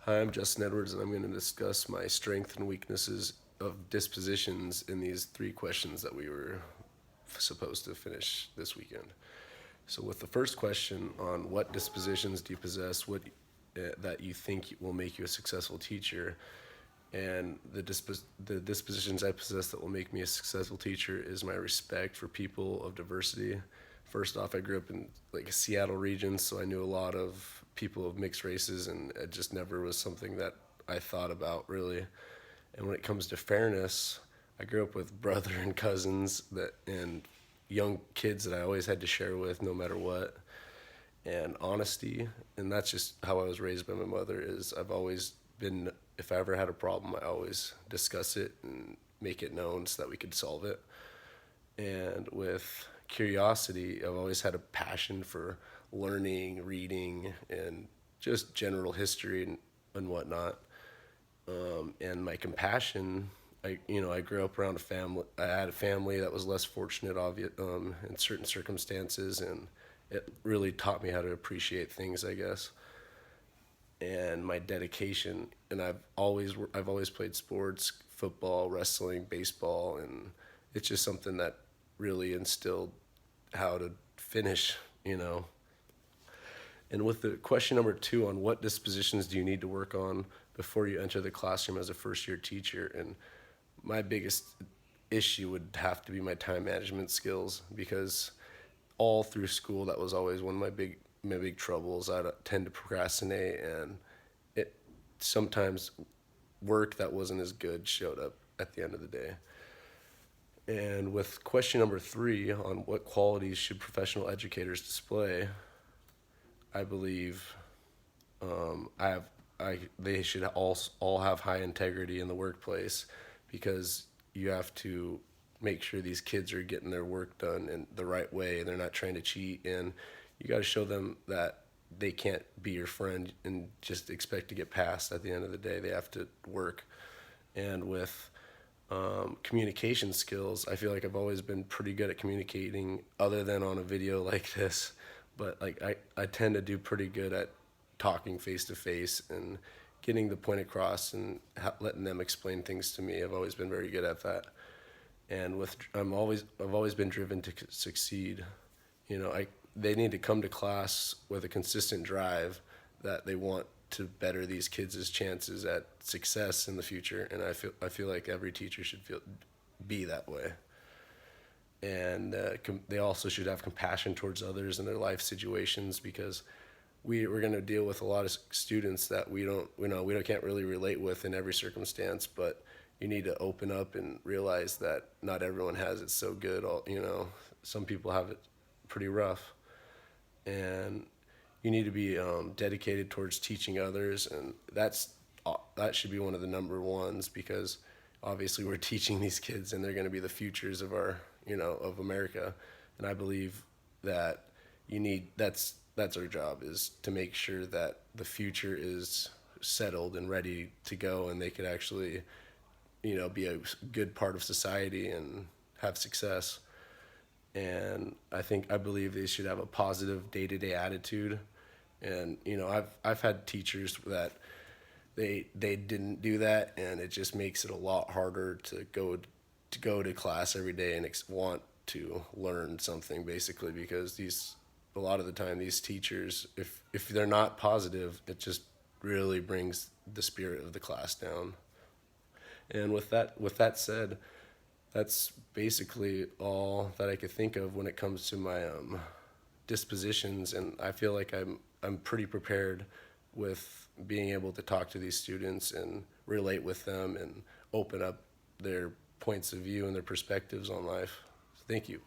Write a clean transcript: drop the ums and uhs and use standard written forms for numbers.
Hi, I'm Justin Edwards, and I'm going to discuss my strengths and weaknesses of dispositions in these three questions that we were supposed to finish this weekend. So, with the first question on what dispositions do you possess, what that you think will make you a successful teacher, and the dispositions I possess that will make me a successful teacher is my respect for people of diversity. First off, I grew up in like a Seattle region, so I knew a lot of people of mixed races, and it just never was something that I thought about really. And when it comes to fairness, I grew up with brother and cousins that and young kids that I always had to share with no matter what. And honesty, and that's just how I was raised by my mother, is I've always been, if I ever had a problem, I always discuss it and make it known so that we could solve it. And with curiosity, I've always had a passion for learning, reading, and just general history and whatnot. And my compassion, I grew up around a family. I had a family that was less fortunate, in certain circumstances, and it really taught me how to appreciate things, I guess. And my dedication, and I've always played sports, football, wrestling, baseball, and it's just something that really instilled how to finish, you know. And with the question number two on what dispositions do you need to work on before you enter the classroom as a first year teacher, and my biggest issue would have to be my time management skills, because all through school that was always one of my big troubles. I tend to procrastinate, and it sometimes work that wasn't as good showed up at the end of the day. And with question number three on what qualities should professional educators display, I believe I have I they should all have high integrity in the workplace, because you have to make sure these kids are getting their work done in the right way and they're not trying to cheat, and you got to show them that they can't be your friend and just expect to get past. At the end of the day, they have to work. And with communication skills, I feel like I've always been pretty good at communicating, other than on a video like this. But like I tend to do pretty good at talking face to face and getting the point across and letting them explain things to me. I've always been very good at that. And I've always been driven to succeed. They need to come to class with a consistent drive that they want to better these kids' chances at success in the future, and I feel like every teacher should be that way. And they also should have compassion towards others in their life situations, because we're going to deal with a lot of students that we can't really relate with in every circumstance, but you need to open up and realize that not everyone has it so good. Some people have it pretty rough, and you need to be dedicated towards teaching others, and that should be one of the number ones, because obviously we're teaching these kids and they're going to be the futures of of America. And I believe that that's our job, is to make sure that the future is settled and ready to go, and they could actually be a good part of society and have success. And I believe they should have a positive day-to-day attitude. And I've had teachers that they didn't do that, and it just makes it a lot harder to go to class every day and want to learn something, basically, because these a lot of the time these teachers, if they're not positive, it just really brings the spirit of the class down. And with that said, that's basically all that I could think of when it comes to my dispositions, and I feel like I'm pretty prepared with being able to talk to these students and relate with them and open up their points of view and their perspectives on life. Thank you.